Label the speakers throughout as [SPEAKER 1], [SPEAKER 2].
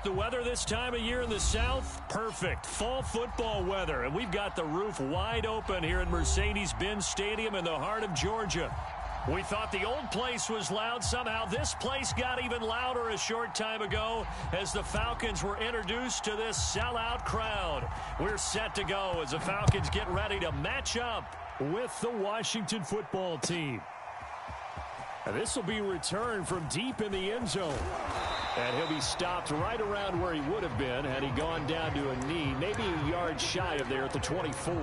[SPEAKER 1] The weather this time of year in the South, perfect. Fall football weather, and we've got the roof wide open here at Mercedes-Benz Stadium in the heart of Georgia. We thought the old place was loud. Somehow this place got even louder a short time ago as the Falcons were introduced to this sellout crowd. We're set to go as the Falcons get ready to match up with the Washington football team. And this will be returned from deep in the end zone. And he'll be stopped right around where he would have been had he gone down to a knee, maybe a yard shy of there at the 24.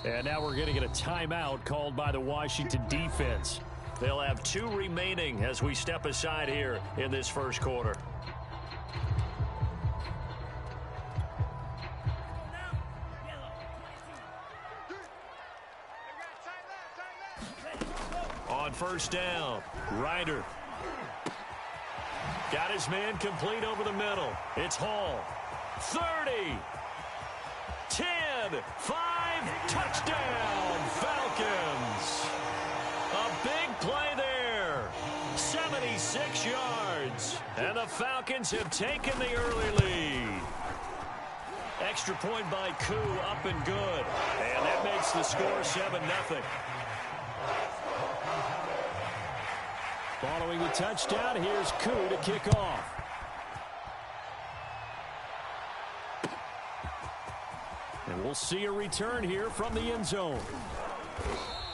[SPEAKER 1] And now we're going to get a timeout called by the Washington defense. They'll have 2 remaining as we step aside here in this first quarter. On first down, Ryder. Got his man complete over the middle. It's Hall. 30. 10. 5. Touchdown, Falcons. A big play there. 76 yards. And the Falcons have taken the early lead. Extra point by Koo, up and good. And that makes the score 7-0. Following the touchdown, here's Koo to kick off. And we'll see a return here from the end zone.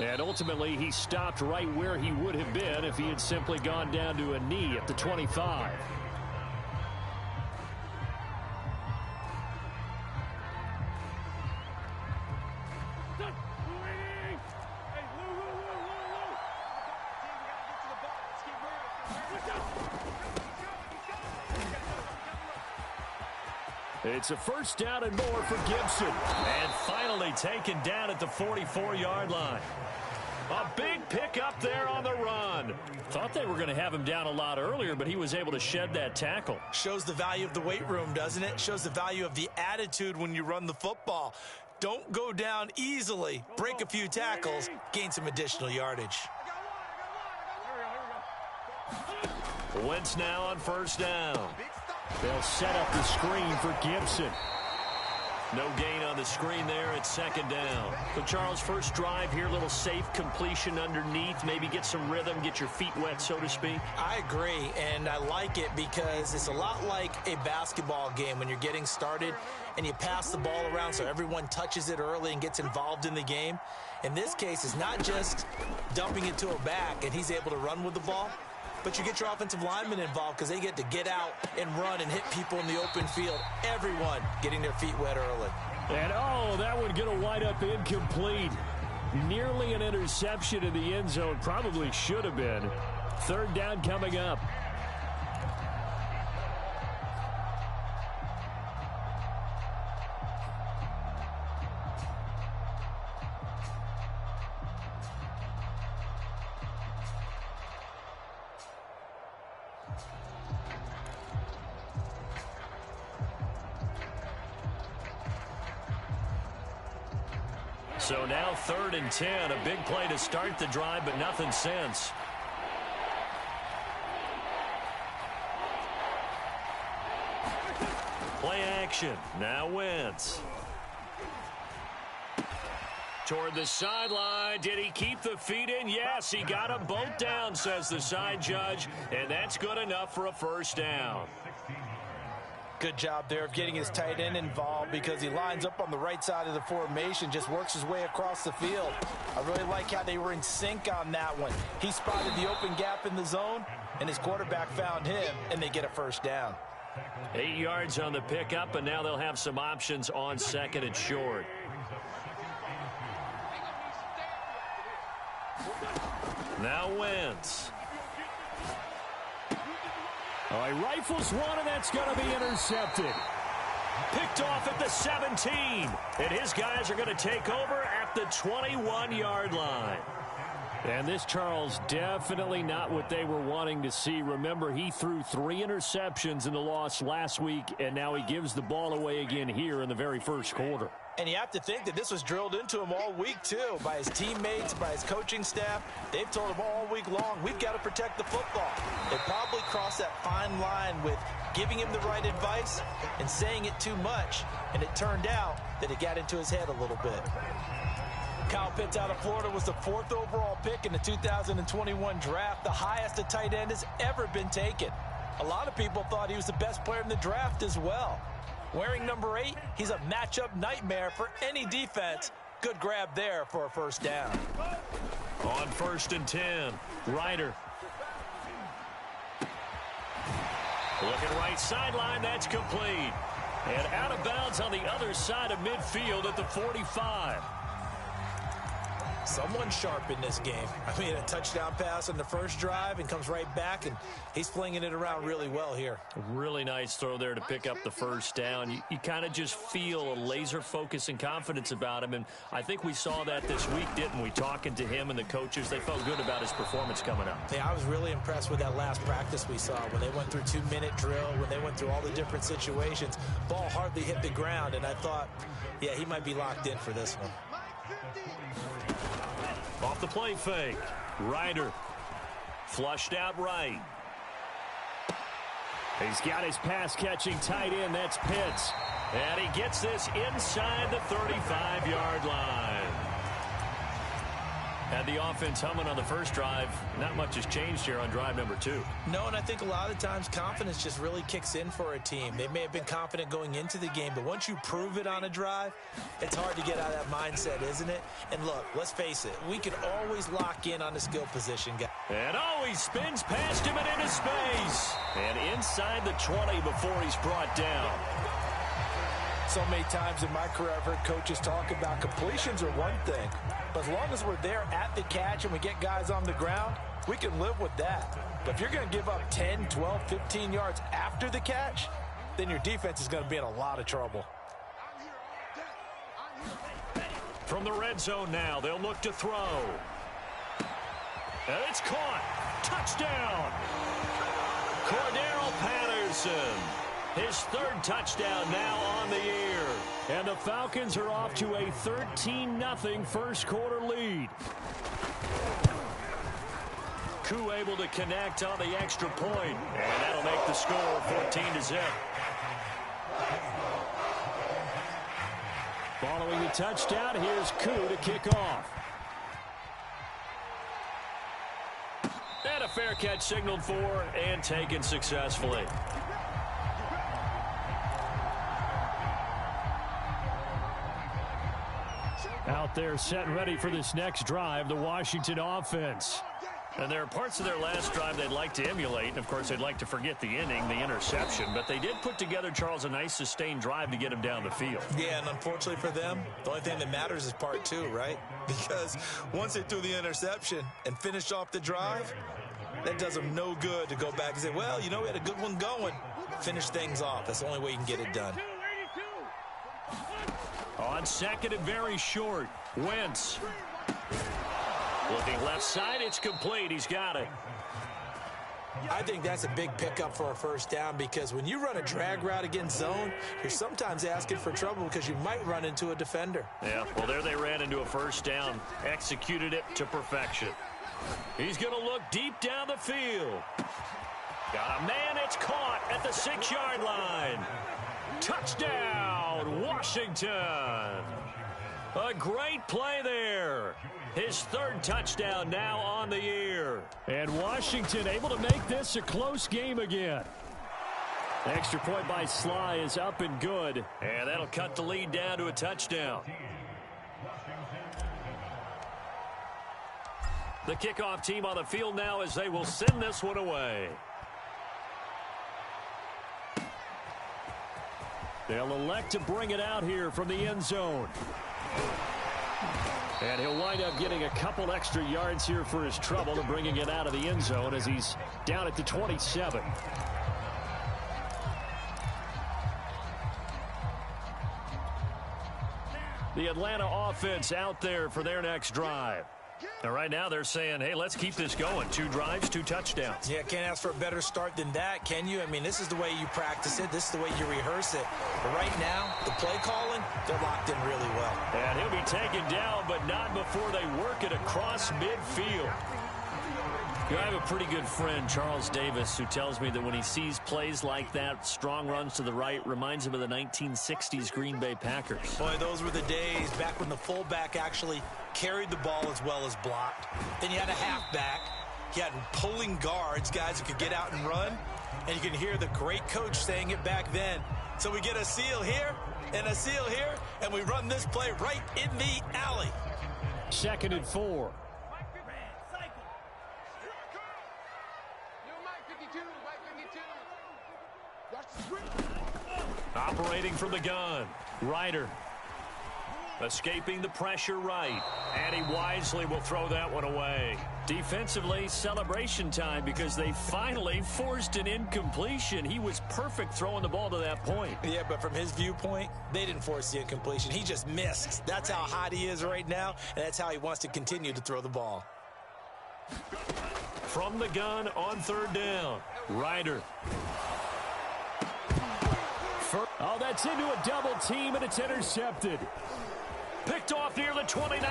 [SPEAKER 1] And ultimately, he stopped right where he would have been if he had simply gone down to a knee at the 25. It's a first down and more for Gibson. And finally taken down at the 44-yard line. A big pickup there on the run. Thought they were going to have him down a lot earlier, but he was able to shed that tackle.
[SPEAKER 2] Shows the value of the weight room, doesn't it? Shows the value of the attitude when you run the football. Don't go down easily. Break a few tackles. Gain some additional yardage.
[SPEAKER 1] Wentz now on first down. They'll set up the screen for Gibson. No gain on the screen there at second down. But Charles, first drive here, little safe completion underneath. Maybe get some rhythm, get your feet wet, so to speak.
[SPEAKER 2] I agree, and I like it because it's a lot like a basketball game when you're getting started and you pass the ball around so everyone touches it early and gets involved in the game. In this case, it's not just dumping it to a back and he's able to run with the ball, but you get your offensive linemen involved because they get to get out and run and hit people in the open field. Everyone getting their feet wet early.
[SPEAKER 1] And, oh, that one going to wind up incomplete. Nearly an interception in the end zone. Probably should have been. Third down coming up. So now 3rd and 10, a big play to start the drive, but nothing since. Play action. Now Wentz. Toward the sideline. Did he keep the feet in? Yes, he got them both down, says the side judge, and that's good enough for a first down.
[SPEAKER 2] Good job there of getting his tight end involved because he lines up on the right side of the formation, just works his way across the field. I really like how they were in sync on that one. He spotted the open gap in the zone, and his quarterback found him, and they get a first down.
[SPEAKER 1] 8 yards on the pickup, and now they'll have some options on second and short. Now Wentz. Oh, he rifles one, and that's going to be intercepted. Picked off at the 17. And his guys are going to take over at the 21-yard line. And this, Charles, definitely not what they were wanting to see. Remember, he threw 3 interceptions in the loss last week, and now he gives the ball away again here in the very first quarter.
[SPEAKER 2] And you have to think that this was drilled into him all week, too, by his teammates, by his coaching staff. They've told him all week long, we've got to protect the football. They probably crossed that fine line with giving him the right advice and saying it too much, and it turned out that it got into his head a little bit. Kyle Pitts out of Florida was the 4th overall pick in the 2021 draft, the highest a tight end has ever been taken. A lot of people thought he was the best player in the draft as well. Wearing number 8, he's a matchup nightmare for any defense. Good grab there for a first down.
[SPEAKER 1] On 1st and 10, Ryder. Looking right sideline, that's complete. And out of bounds on the other side of midfield at the 45.
[SPEAKER 2] Someone sharp in this game. I mean, a touchdown pass on the first drive and comes right back, and he's flinging it around really well here.
[SPEAKER 1] Really nice throw there to pick up the first down. You kind of just feel a laser focus and confidence about him, and I think we saw that this week, didn't we? Talking to him and the coaches, they felt good about his performance coming up.
[SPEAKER 2] Yeah, I was really impressed with that last practice we saw when they went through 2-minute drill, when they went through all the different situations. Ball hardly hit the ground, and I thought, yeah, he might be locked in for this one.
[SPEAKER 1] Off the play fake. Ryder. Flushed out right. He's got his pass-catching tight end. That's Pitts. And he gets this inside the 35-yard line. Had the offense humming on the first drive. Not much has changed here on drive number 2.
[SPEAKER 2] No, and I think a lot of times confidence just really kicks in for a team. They may have been confident going into the game, but once you prove it on a drive, it's hard to get out of that mindset, isn't it? And look, let's face it, we can always lock in on the skill position guy.
[SPEAKER 1] And he spins past him and into space. And inside the 20 before he's brought down.
[SPEAKER 2] So many times in my career, I've heard coaches talk about completions are one thing. But as long as we're there at the catch and we get guys on the ground, we can live with that. But if you're going to give up 10, 12, 15 yards after the catch, then your defense is going to be in a lot of trouble.
[SPEAKER 1] From the red zone now, they'll look to throw. And it's caught. Touchdown. Cordero Patterson. His 3rd touchdown now on the year. And the Falcons are off to a 13-0 first quarter lead. Koo able to connect on the extra point. And that'll make the score 14-0. Following the touchdown, here's Koo to kick off. And a fair catch signaled for and taken successfully. Out there set and ready for this next drive, the Washington offense. And there are parts of their last drive they'd like to emulate. And, of course, they'd like to forget the inning, the interception. But they did put together, Charles, a nice sustained drive to get him down the field.
[SPEAKER 2] Yeah, and unfortunately for them, the only thing that matters is part 2, right? Because once they threw the interception and finished off the drive, that does them no good to go back and say, well, you know, we had a good one going. Finish things off. That's the only way you can get it done.
[SPEAKER 1] On second and very short, Wentz. Looking left side, it's complete. He's got it.
[SPEAKER 2] I think that's a big pickup for a first down because when you run a drag route against zone, you're sometimes asking for trouble because you might run into a defender.
[SPEAKER 1] Yeah, well, there they ran into a first down. Executed it to perfection. He's going to look deep down the field. Got a man, it's caught at the 6-yard line. Touchdown, Washington. A great play there. His 3rd touchdown now on the year. And Washington able to make this a close game again. Extra point by Sly is up and good. And that'll cut the lead down to a touchdown. The kickoff team on the field now as they will send this one away. They'll elect to bring it out here from the end zone. And he'll wind up getting a couple extra yards here for his trouble and bringing it out of the end zone as he's down at the 27. The Atlanta offense out there for their next drive. And right now they're saying, hey, let's keep this going. 2 drives, 2 touchdowns.
[SPEAKER 2] Yeah, can't ask for a better start than that, can you? I mean, this is the way you practice it. This is the way you rehearse it. But right now, the play calling, they're locked in really well.
[SPEAKER 1] And he'll be taken down, but not before they work it across midfield. I have a pretty good friend, Charles Davis, who tells me that when he sees plays like that, strong runs to the right, reminds him of the 1960s Green Bay Packers.
[SPEAKER 2] Boy, those were the days back when the fullback actually carried the ball as well as blocked. Then you had a halfback. You had pulling guards, guys who could get out and run. And you can hear the great coach saying it back then. So we get a seal here and a seal here, and we run this play right in the alley.
[SPEAKER 1] 2nd and 4. Operating from the gun, Ryder. Escaping the pressure right. And he wisely will throw that one away. Defensively, celebration time because they finally forced an incompletion. He was perfect throwing the ball to that point.
[SPEAKER 2] Yeah, but from his viewpoint, they didn't force the incompletion. He just missed. That's how hot he is right now, and that's how he wants to continue to throw the ball.
[SPEAKER 1] From the gun on 3rd down, Ryder. Oh, that's into a double team, and it's intercepted. Picked off near the 29.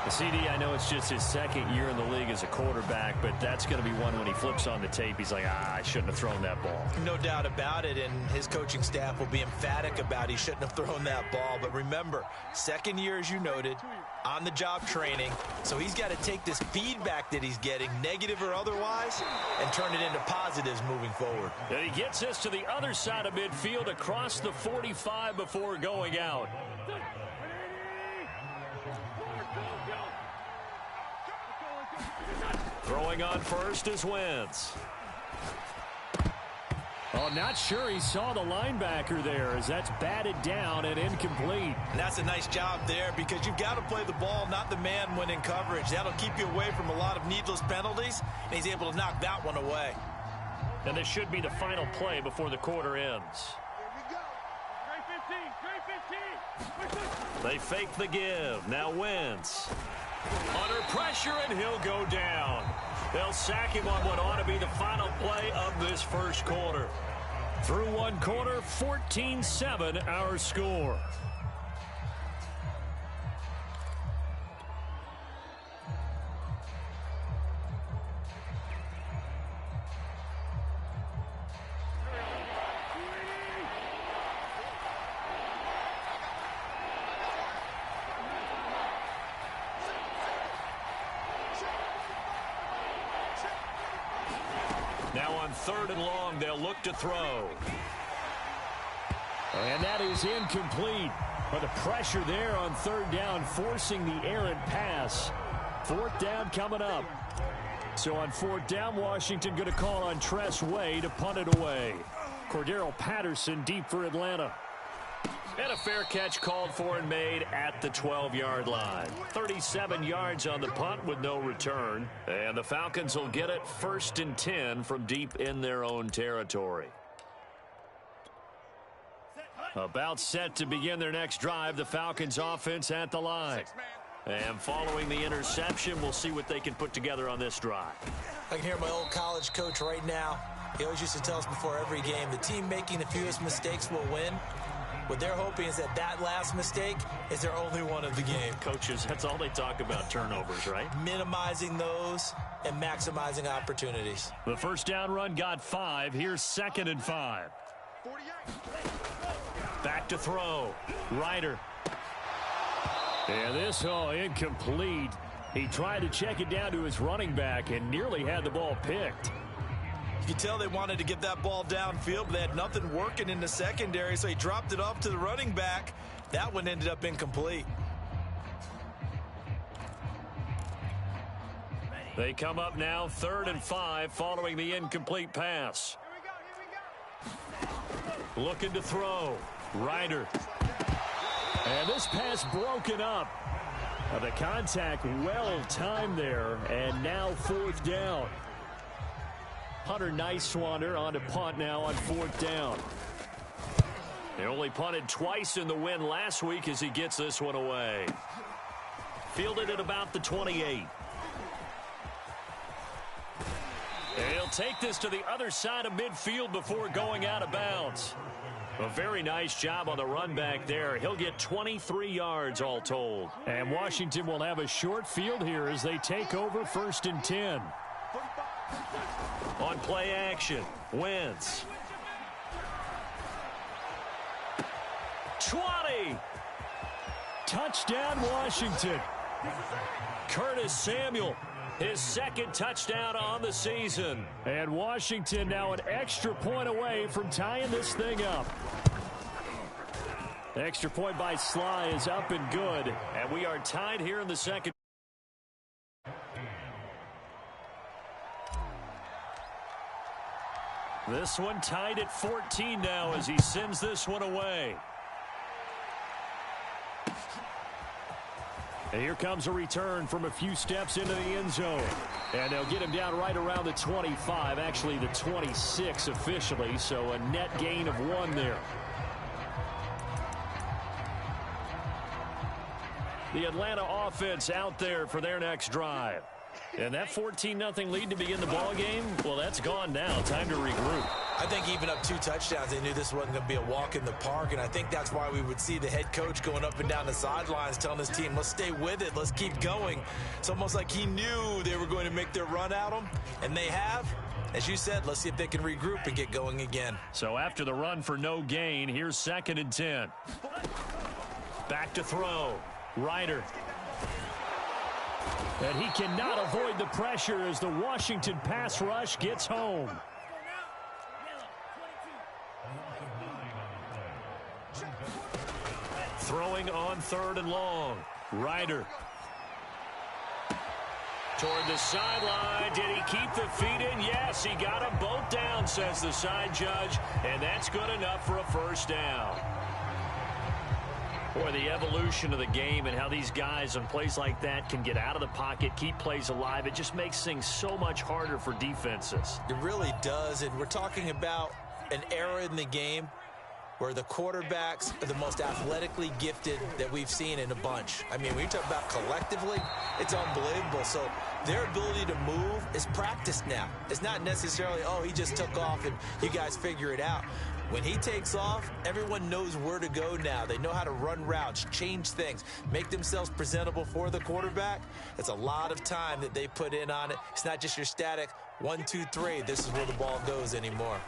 [SPEAKER 1] CD, I know it's just his 2nd year in the league as a quarterback, but that's going to be one when he flips on the tape. He's like, I shouldn't have thrown that ball.
[SPEAKER 2] No doubt about it, and his coaching staff will be emphatic about he shouldn't have thrown that ball. But remember, 2nd year, as you noted, on-the-job training. So he's got to take this feedback that he's getting, negative or otherwise, and turn it into positives moving forward.
[SPEAKER 1] And he gets us to the other side of midfield across the 45 before going out. Throwing on first is Wentz. Oh, not sure he saw the linebacker there as that's batted down and incomplete.
[SPEAKER 2] And that's a nice job there because you've got to play the ball, not the man when in coverage. That'll keep you away from a lot of needless penalties, and he's able to knock that one away.
[SPEAKER 1] And this should be the final play before the quarter ends. They fake the give. Now Wentz. Under pressure, and he'll go down. They'll sack him on what ought to be the final play of this first quarter. Through one quarter, 14-7 our score. Now on 3rd and long, they'll look to throw. And that is incomplete. But the pressure there on 3rd down, forcing the errant pass. 4th down coming up. So on 4th down, Washington going to call on Tress Way to punt it away. Cordero Patterson deep for Atlanta. And a fair catch called for and made at the 12-yard line. 37 yards on the punt with no return. And the Falcons will get it 1st and 10 from deep in their own territory. About set to begin their next drive, the Falcons offense at the line. And following the interception, we'll see what they can put together on this drive.
[SPEAKER 2] I can hear my old college coach right now. He always used to tell us before every game, the team making the fewest mistakes will win. What they're hoping is that last mistake is their only one of the game.
[SPEAKER 1] Coaches, that's all they talk about, turnovers, right?
[SPEAKER 2] Minimizing those and maximizing opportunities.
[SPEAKER 1] The first down run got 5. Here's 2nd and 5. Back to throw. Ryder. And this, incomplete. He tried to check it down to his running back and nearly had the ball picked.
[SPEAKER 2] You can tell they wanted to get that ball downfield, but they had nothing working in the secondary, so he dropped it off to the running back. That one ended up incomplete.
[SPEAKER 1] They come up now 3rd and 5 following the incomplete pass. Looking to throw. Ryder. And this pass broken up. The contact well timed there, and now 4th down. Hunter Nicewander on to punt now on 4th down. They only punted twice in the win last week as he gets this one away. fielded at about the 28. And he'll take this to the other side of midfield before going out of bounds. A very nice job on the run back there. He'll get 23 yards all told.
[SPEAKER 3] And Washington will have a short field here as they take over 1st and 10.
[SPEAKER 1] On play action, Wentz. 20.
[SPEAKER 3] Touchdown, Washington.
[SPEAKER 1] Curtis Samuel, his 2nd touchdown on the season.
[SPEAKER 3] And Washington now an extra point away from tying this thing up. The extra point by Sly is up and good.
[SPEAKER 1] And we are tied here in the 2nd. This one tied at 14 now as he sends this one away.
[SPEAKER 3] And here comes a return from a few steps into the end zone. And they'll get him down right around the 25, actually the 26 officially, so a net gain of 1 there. The Atlanta offense out there for their next drive. And that 14-0 lead to begin the ball game, well, that's gone now. Time to regroup.
[SPEAKER 2] I think even up 2 touchdowns, they knew this wasn't going to be a walk in the park, and I think that's why we would see the head coach going up and down the sidelines telling his team, let's stay with it, let's keep going. It's almost like he knew they were going to make their run at him, and they have. As you said, let's see if they can regroup and get going again.
[SPEAKER 1] So after the run for no gain, here's 2nd and 10. Back to throw. Ryder.
[SPEAKER 3] And he cannot avoid the pressure as the Washington pass rush gets home.
[SPEAKER 1] Throwing on 3rd and long. Ryder. Toward the sideline. Did he keep the feet in? Yes, he got them both down, says the side judge. And that's good enough for a 1st down. Boy, the evolution of the game and how these guys on plays like that can get out of the pocket, keep plays alive, it just makes things so much harder for defenses.
[SPEAKER 2] It really does, and we're talking about an era in the game where the quarterbacks are the most athletically gifted that we've seen in a bunch. I mean, when you talk about collectively, it's unbelievable. So their ability to move is practiced now. It's not necessarily, oh, he just took off and you guys figure it out. When he takes off, everyone knows where to go now. They know how to run routes, change things, make themselves presentable for the quarterback. It's a lot of time that they put in on it. It's not just your static 1, 2, 3. This is where the ball goes anymore.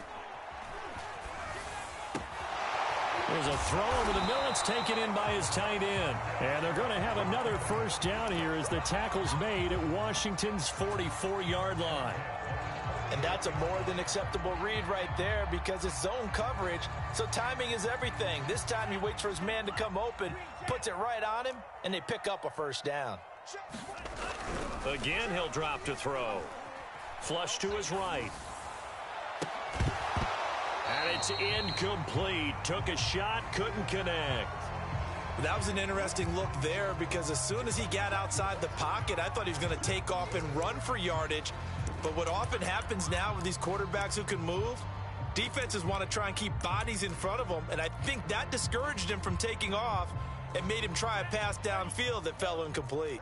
[SPEAKER 3] There's a throw over the middle. It's taken in by his tight end. And they're going to have another 1st down here as the tackle's made at Washington's 44-yard line.
[SPEAKER 2] And that's a more than acceptable read right there because it's zone coverage, so timing is everything. This time he waits for his man to come open, puts it right on him, and they pick up a 1st down.
[SPEAKER 1] Again, he'll drop to throw. Flush to his right. And it's incomplete. Took a shot, couldn't connect.
[SPEAKER 2] That was an interesting look there because as soon as he got outside the pocket, I thought he was going to take off and run for yardage. But what often happens now with these quarterbacks who can move, defenses want to try and keep bodies in front of them, and I think that discouraged him from taking off and made him try a pass downfield that fell incomplete.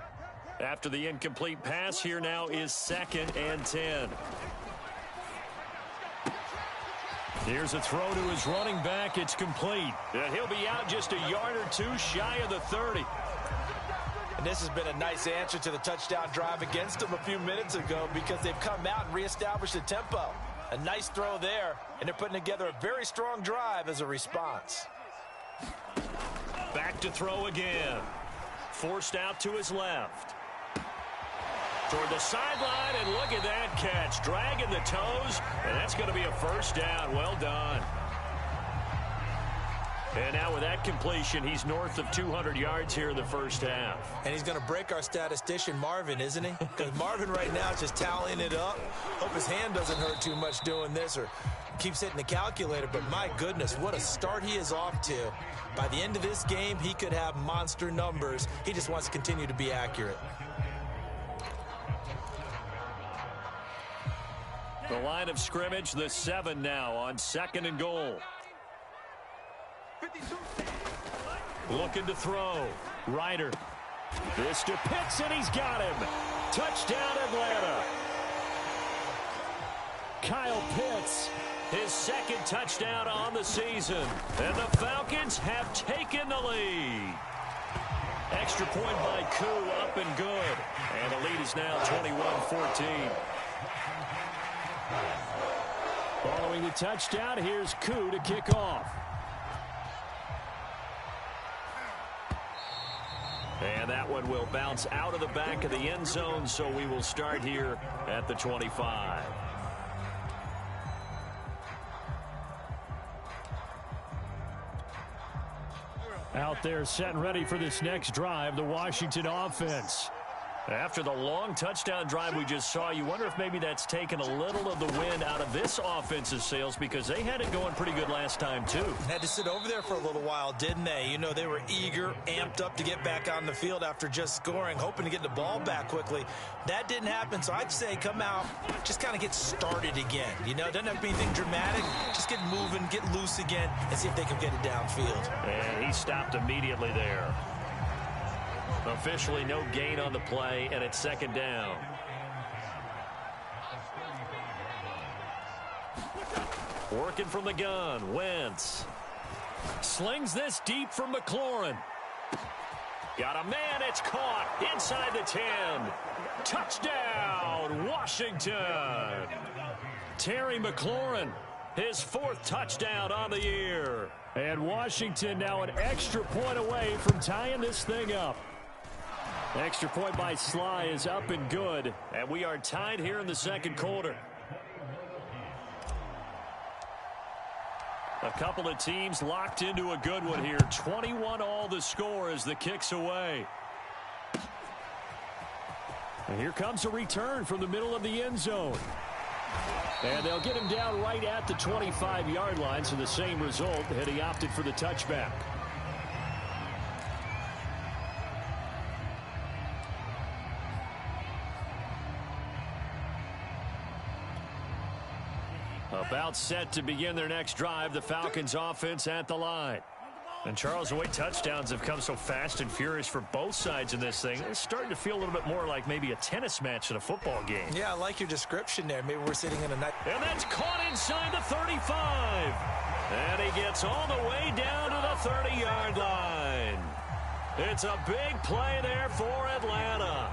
[SPEAKER 1] After the incomplete pass, here now is 2nd and 10. Here's a throw to his running back. It's complete. And he'll be out just a yard or 2 shy of the 30.
[SPEAKER 2] And this has been a nice answer to the touchdown drive against them a few minutes ago because they've come out and reestablished the tempo. A nice throw there, and they're putting together a very strong drive as a response.
[SPEAKER 1] Back to throw again. Forced out to his left. Toward the sideline, and look at that catch. Dragging the toes, and that's going to be a 1st down. Well done. And now with that completion, he's north of 200 yards here in the 1st half.
[SPEAKER 2] And he's going to break our statistician, Marvin, isn't he? Because Marvin right now is just tallying it up. Hope his hand doesn't hurt too much doing this or keeps hitting the calculator. But my goodness, what a start he is off to. By the end of this game, he could have monster numbers. He just wants to continue to be accurate.
[SPEAKER 1] The line of scrimmage, the 7 now on 2nd and goal. Looking to throw. Ryder This to Pitts, and he's got him. Touchdown, Atlanta. Kyle Pitts, his second touchdown on the season. And the Falcons have taken the lead. Extra point by Koo, up and good. And the lead is now 21-14. Following the touchdown, here's Koo to kick off. And that one will bounce out of the back of the end zone, so we will start here at the 25. Out there set and ready for this next drive, the Washington offense. After the long touchdown drive we just saw, you wonder if maybe that's taken a little of the wind out of this offensive sails, because they had it going pretty good last time too.
[SPEAKER 2] Had to sit over there for a little while, didn't they? You know, they were eager, amped up to get back on the field after just scoring, hoping to get the ball back quickly. That didn't happen, so I'd say come out, just kind of get started again. You know, doesn't have to be anything dramatic. Just get moving, get loose again, and see if they can get it downfield.
[SPEAKER 1] And he stopped immediately there. Officially no gain on the play, and it's second down. Working from the gun, Wentz. Slings this deep from McLaurin. Got a man, it's caught inside the 10. Touchdown, Washington. Terry McLaurin, his fourth touchdown on the year. And Washington now an extra point away from tying this thing up. Extra point by Sly is up and good, and we are tied here in the second quarter. A couple of teams locked into a good one here. 21-all the score as the kick's away. And here comes a return from the middle of the end zone. And they'll get him down right at the 25-yard line, so the same result had he opted for the touchback. About set to begin their next drive, the Falcons offense at the line. And Charles, the way touchdowns have come so fast and furious for both sides in this thing, it's starting to feel a little bit more like maybe a tennis match in a football game.
[SPEAKER 2] Yeah, I like your description there. Maybe we're sitting in a night.
[SPEAKER 1] And that's caught inside the 35. And he gets all the way down to the 30-yard line. It's a big play there for Atlanta.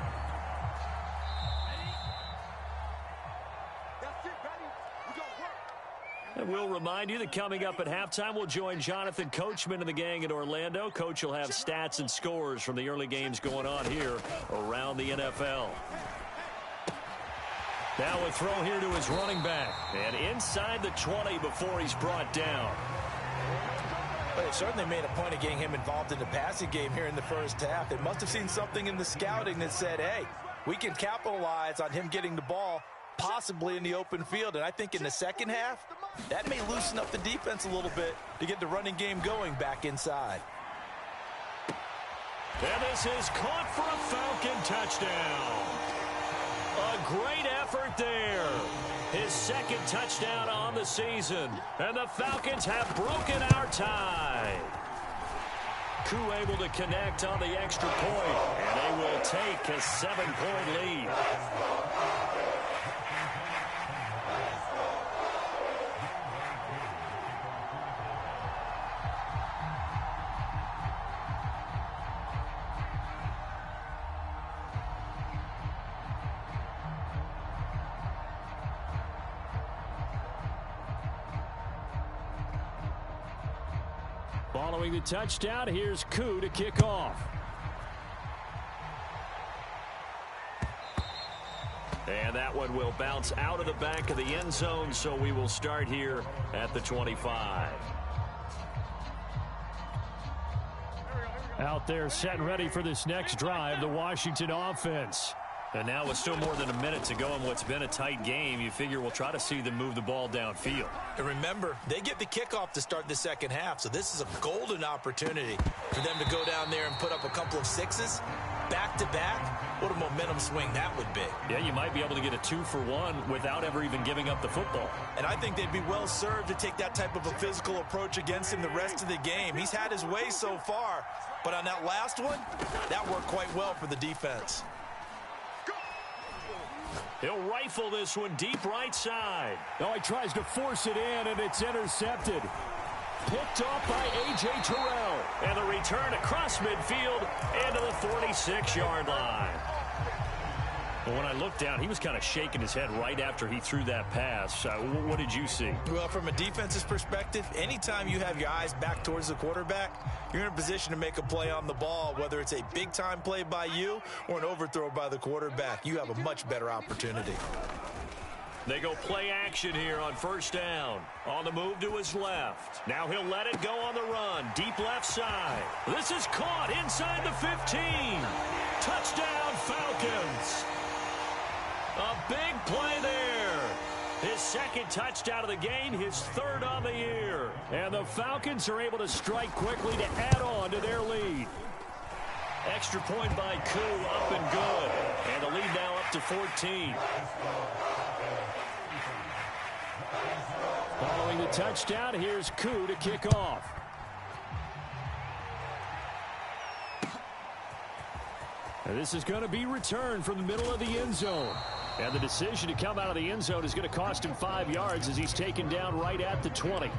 [SPEAKER 1] And we'll remind you that coming up at halftime, we'll join Jonathan Coachman and the gang in Orlando. Coach will have stats and scores from the early games going on here around the NFL. Now a throw here to his running back. And inside the 20 before he's brought down.
[SPEAKER 2] But it certainly made a point of getting him involved in the passing game here in the first half. They must have seen something in the scouting that said, hey, we can capitalize on him getting the ball possibly in the open field. And I think in the second half, that may loosen up the defense a little bit to get the running game going back inside.
[SPEAKER 1] And this is caught for a Falcon touchdown. A great effort there. His second touchdown on the season. And the Falcons have broken our tie. Koo able to connect on the extra point. And they will take a 7-point lead. Following the touchdown, here's Koo to kick off. And that one will bounce out of the back of the end zone, so we will start here at the 25. Out there set and ready for this next drive, the Washington offense. And now with still more than a minute to go in what's been a tight game, you figure we'll try to see them move the ball downfield.
[SPEAKER 2] And remember, they get the kickoff to start the second half, so this is a golden opportunity for them to go down there and put up a couple of sixes back-to-back, what a momentum swing that would be.
[SPEAKER 1] Yeah, you might be able to get a 2-for-1 without ever even giving up the football.
[SPEAKER 2] And I think they'd be well served to take that type of a physical approach against him the rest of the game. He's had his way so far, but on that last one, that worked quite well for the defense.
[SPEAKER 1] He'll rifle this one deep right side.
[SPEAKER 3] Oh, he tries to force it in, and it's intercepted. Picked off by A.J. Terrell.
[SPEAKER 1] And the return across midfield and to the 46-yard line. Well, when I looked down, he was kind of shaking his head right after he threw that pass. What did you see?
[SPEAKER 2] Well, from a defense's perspective, anytime you have your eyes back towards the quarterback, you're in a position to make a play on the ball, whether it's a big-time play by you or an overthrow by the quarterback. You have a much better opportunity.
[SPEAKER 1] They go play action here on first down. On the move to his left. Now he'll let it go on the run. Deep left side. This is caught inside the 15. Touchdown, Falcons. A big play there. His second touchdown of the game, his third on the year.
[SPEAKER 3] And the Falcons are able to strike quickly to add on to their lead.
[SPEAKER 1] Extra point by Koo, up and good. And the lead now up to 14.
[SPEAKER 3] Following the touchdown, here's Koo to kick off. And this is going to be returned from the middle of the end zone. And the decision to come out of the end zone is going to cost him 5 yards as he's taken down right at the 20.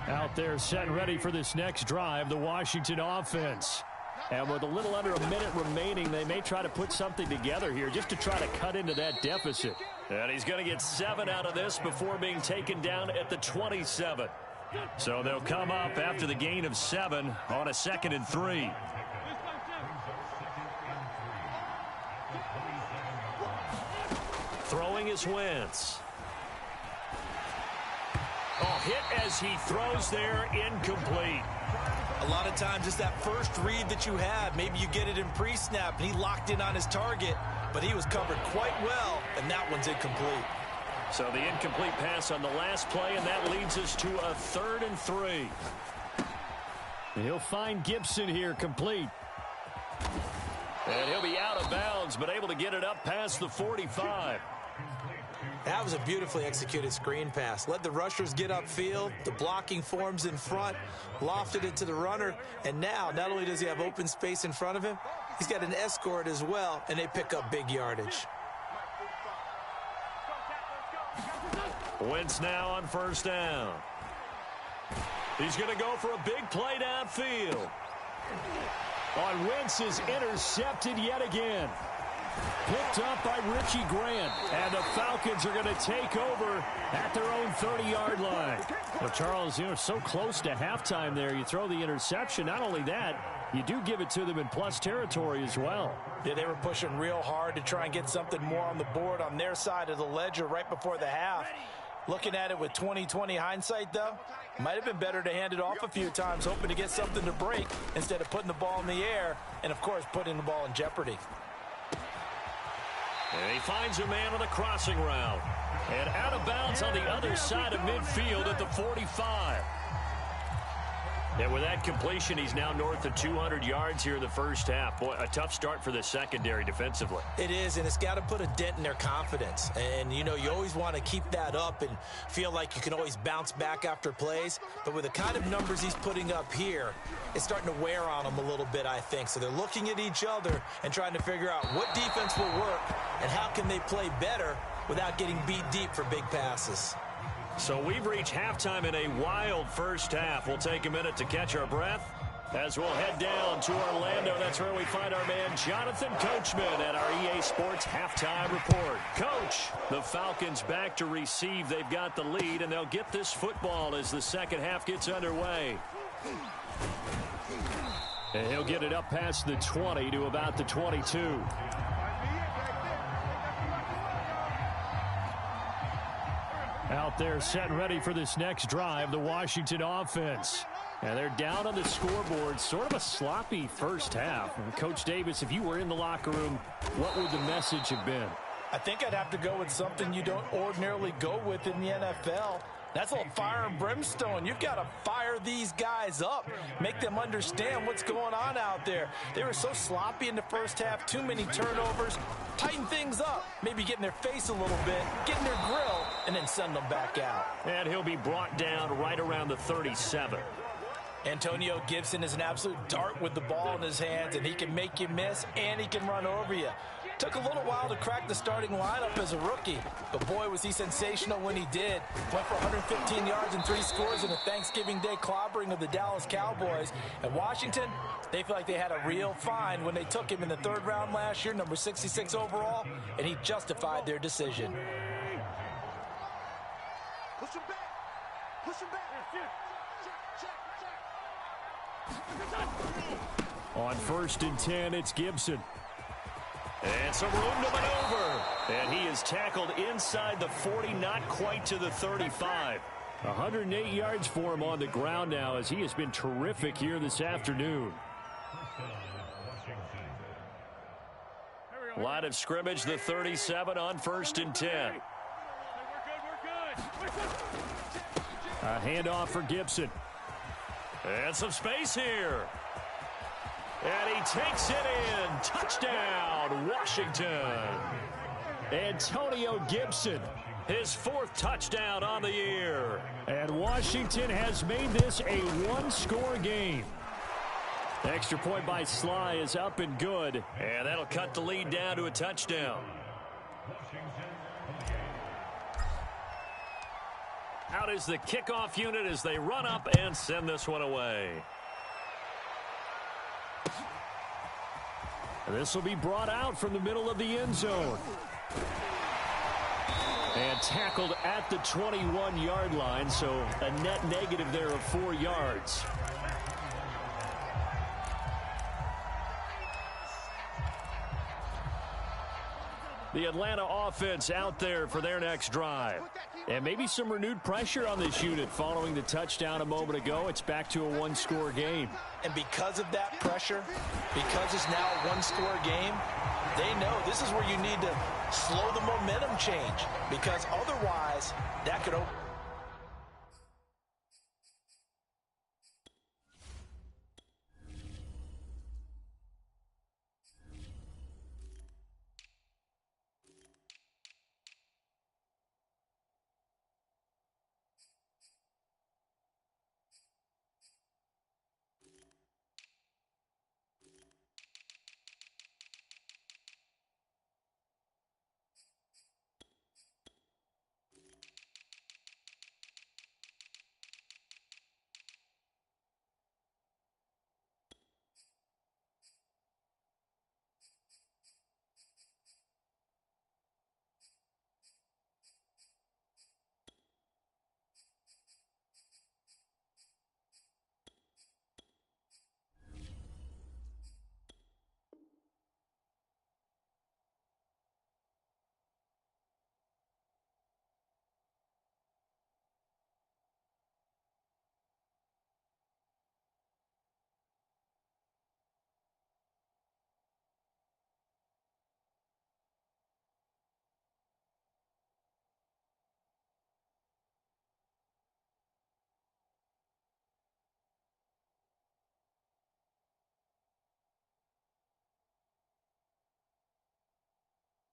[SPEAKER 3] Out there set and ready for this next drive, the Washington offense. And with a little under a minute remaining, they may try to put something together here just to try to cut into that deficit.
[SPEAKER 1] And he's going to get 7 out of this before being taken down at the 27. So they'll come up after the gain of 7 on a 2nd and 3. Throwing is Wentz. Oh, hit as he throws there, incomplete.
[SPEAKER 2] A lot of times it's that first read that you have. Maybe you get it in pre-snap, and he locked in on his target, but he was covered quite well, and that one's incomplete.
[SPEAKER 1] So the incomplete pass on the last play, and that leads us to a 3rd and 3.
[SPEAKER 3] And he'll find Gibson here, complete.
[SPEAKER 1] And he'll be out of bounds, but able to get it up past the 45.
[SPEAKER 2] That was a beautifully executed screen pass. Let the rushers get upfield. The blocking forms in front. Lofted it to the runner. And now, not only does he have open space in front of him, he's got an escort as well, and they pick up big yardage.
[SPEAKER 1] Wentz now on first down. He's going to go for a big play downfield.
[SPEAKER 3] On Wentz is intercepted yet again. Picked up by Richie Grant. And the Falcons are going to take over at their own 30-yard line. Well, Charles, you know, so close to halftime there. You throw the interception. Not only that, you do give it to them in plus territory as well.
[SPEAKER 2] Yeah, they were pushing real hard to try and get something more on the board on their side of the ledger right before the half. Looking at it with 20/20 hindsight, though, might have been better to hand it off a few times, hoping to get something to break instead of putting the ball in the air and, of course, putting the ball in jeopardy.
[SPEAKER 1] And he finds a man on the crossing route. And out of bounds on the other side of midfield at the 45. And with that completion, he's now north of 200 yards here in the first half. Boy, a tough start for the secondary defensively.
[SPEAKER 2] It is, and it's got to put a dent in their confidence. And, you know, you always want to keep that up and feel like you can always bounce back after plays. But with the kind of numbers he's putting up here, it's starting to wear on them a little bit, I think. So they're looking at each other and trying to figure out what defense will work and how can they play better without getting beat deep for big passes.
[SPEAKER 1] So we've reached halftime in a wild first half. We'll take a minute to catch our breath as we'll head down to Orlando. That's where we find our man Jonathan Coachman at our EA Sports Halftime Report. Coach, the Falcons back to receive. They've got the lead, and they'll get this football as the second half gets underway.
[SPEAKER 3] And he'll get it up past the 20 to about the 22. Out there set and ready for this next drive, the Washington offense. And they're down on the scoreboard. Sort of a sloppy first half. And Coach Davis, if you were in the locker room, what would the message have been?
[SPEAKER 2] I think I'd have to go with something you don't ordinarily go with in the NFL. That's a little fire and brimstone. You've got to fire these guys up, make them understand what's going on out there. They were so sloppy in the first half, too many turnovers. Tighten things up, maybe get in their face a little bit, get in their grill, and then send them back out.
[SPEAKER 1] And he'll be brought down right around the 37.
[SPEAKER 2] Antonio Gibson is an absolute dart with the ball in his hands, and he can make you miss, and he can run over you. Took a little while to crack the starting lineup as a rookie, but boy, was he sensational when he did. Went for 115 yards and 3 scores in a Thanksgiving Day clobbering of the Dallas Cowboys. And Washington, they feel like they had a real find when they took him in the 3rd round last year, number 66 overall, and he justified their decision.
[SPEAKER 4] Push him back. Push him back.
[SPEAKER 3] On 1st and 10, it's Gibson.
[SPEAKER 1] And some room to maneuver. And he is tackled inside the 40, not quite to the 35.
[SPEAKER 3] 108 yards for him on the ground now as he has been terrific here this afternoon.
[SPEAKER 1] Line of scrimmage, the 37 on 1st and 10.
[SPEAKER 3] A handoff for Gibson.
[SPEAKER 1] And some space here. And he takes it in. Touchdown, Washington.
[SPEAKER 3] Antonio Gibson.
[SPEAKER 1] His 4th touchdown on the year.
[SPEAKER 3] And Washington has made this a 1-score game. Extra point by Sly is up and good.
[SPEAKER 1] And that'll cut the lead down to a touchdown. Out is the kickoff unit as they run up and send this one away.
[SPEAKER 3] This will be brought out from the middle of the end zone. And tackled at the 21-yard line, so a net negative there of 4 yards. The Atlanta offense out there for their next drive. And maybe some renewed pressure on this unit following the touchdown a moment ago. It's back to a 1-score game.
[SPEAKER 2] And because of that pressure, because it's now a 1-score game, they know this is where you need to slow the momentum change, because otherwise that could open.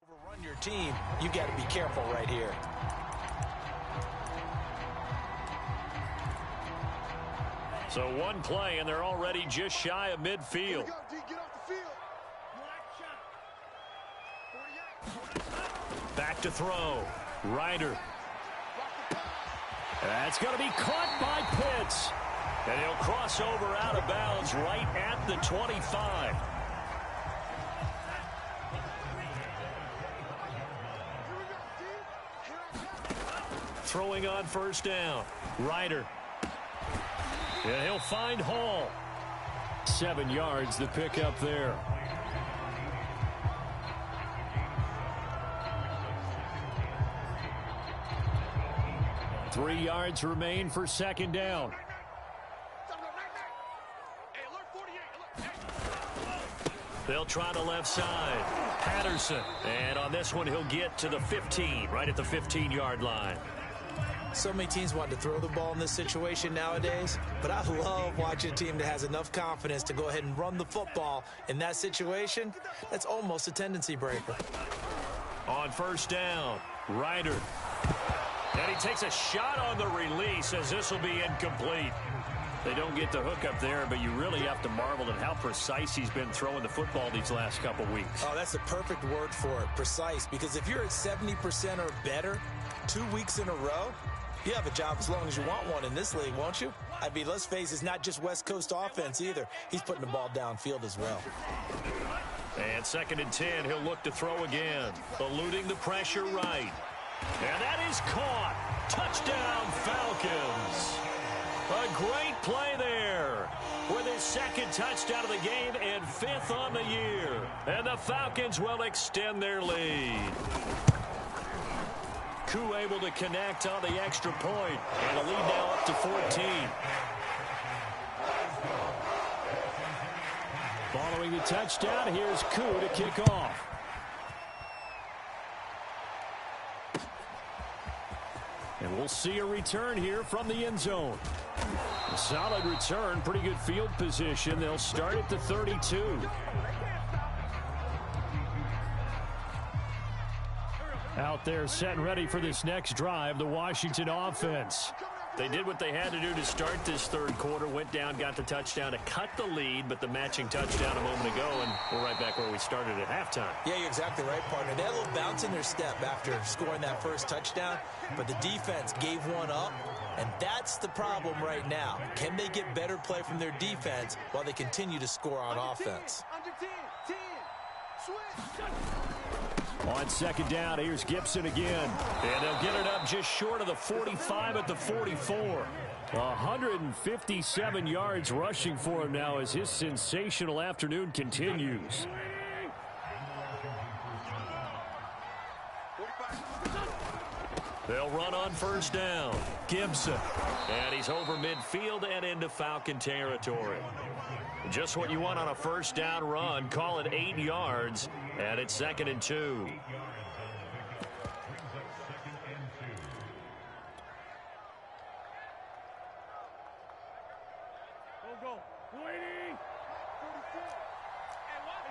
[SPEAKER 2] Overrun your team, you got to be careful right here.
[SPEAKER 1] So one play, and they're already just shy of midfield. Back to throw. Ryder.
[SPEAKER 3] That's going to be caught by Pitts.
[SPEAKER 1] And he'll cross over out of bounds right at the 25. Throwing on 1st down. Ryder. And he'll find Hall.
[SPEAKER 3] 7 yards the pickup there. Three yards remain for 2nd down.
[SPEAKER 1] They'll try the left side. Patterson. And on this one, he'll get to the 15, right at the 15-yard line.
[SPEAKER 2] So many teams want to throw the ball in this situation nowadays, but I love watching a team that has enough confidence to go ahead and run the football in that situation. That's almost a tendency breaker.
[SPEAKER 1] On first down, Ryder. And he takes a shot on the release as this will be incomplete. They don't get the hook up there, but you really have to marvel at how precise he's been throwing the football these last couple weeks.
[SPEAKER 2] Oh, that's the perfect word for it, precise, because if you're at 70% or better 2 weeks in a row, you have a job as long as you want one in this league, won't you? I mean, let's face it, it's not just West Coast offense either. He's putting the ball downfield as well.
[SPEAKER 1] And 2nd and 10, he'll look to throw again. Eluding the pressure right. And that is caught. Touchdown, Falcons. A great play there with his 2nd touchdown of the game and 5th on the year. And the Falcons will extend their lead. Koo able to connect on the extra point, and a lead now up to 14.
[SPEAKER 3] Following the touchdown, here's Koo to kick off. And we'll see a return here from the end zone. A solid return, pretty good field position. They'll start at the 32. Out there set and ready for this next drive, the Washington offense.
[SPEAKER 1] They did what they had to do to start this third quarter, went down, got the touchdown to cut the lead, but the matching touchdown a moment ago, and we're right back where we started at halftime.
[SPEAKER 2] Yeah, you're exactly right, partner. They had a little bounce in their step after scoring that first touchdown, but the defense gave one up, and that's the problem right now. Can they get better play from their defense while they continue to score on offense?
[SPEAKER 4] Under 10, 10, switch.
[SPEAKER 3] On 2nd down, here's Gibson again.
[SPEAKER 1] And they'll get it up just short of the 45 at the 44.
[SPEAKER 3] 157 yards rushing for him now as his sensational afternoon continues.
[SPEAKER 1] They'll run on first down. Gibson. And he's over midfield and into Falcon territory. Just what you want on a first down run. Call it 8 yards. And it's 2nd and 2.
[SPEAKER 4] Go. Waiting. 44. Hey, what?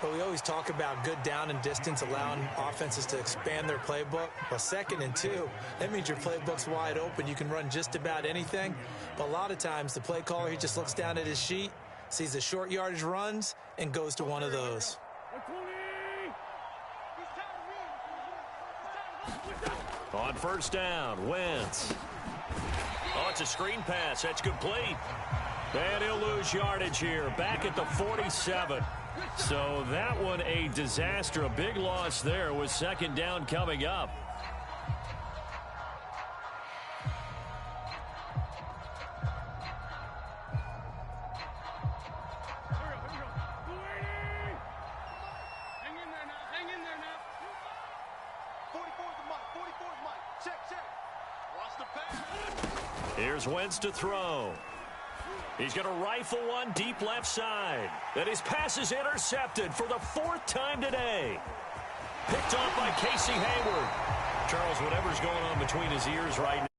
[SPEAKER 2] But we always talk about good down and distance, allowing offenses to expand their playbook. Well, 2nd and 2, that means your playbook's wide open. You can run just about anything. But a lot of times, the play caller, he just looks down at his sheet, sees the short yardage runs, and goes to one of those.
[SPEAKER 1] On first down, Wentz. Oh, it's a screen pass. That's complete. And he'll lose yardage here. Back at the 47. So that one a disaster. A big loss there with 2nd down coming up.
[SPEAKER 4] Hang in there now. 44's the mark. 44's mark. Check. Watch the pass.
[SPEAKER 1] Here's Wentz to throw. He's going to rifle one deep left side. And his pass is intercepted for the 4th time today. Picked off by Casey Hayward. Charles, whatever's going on between his ears right now.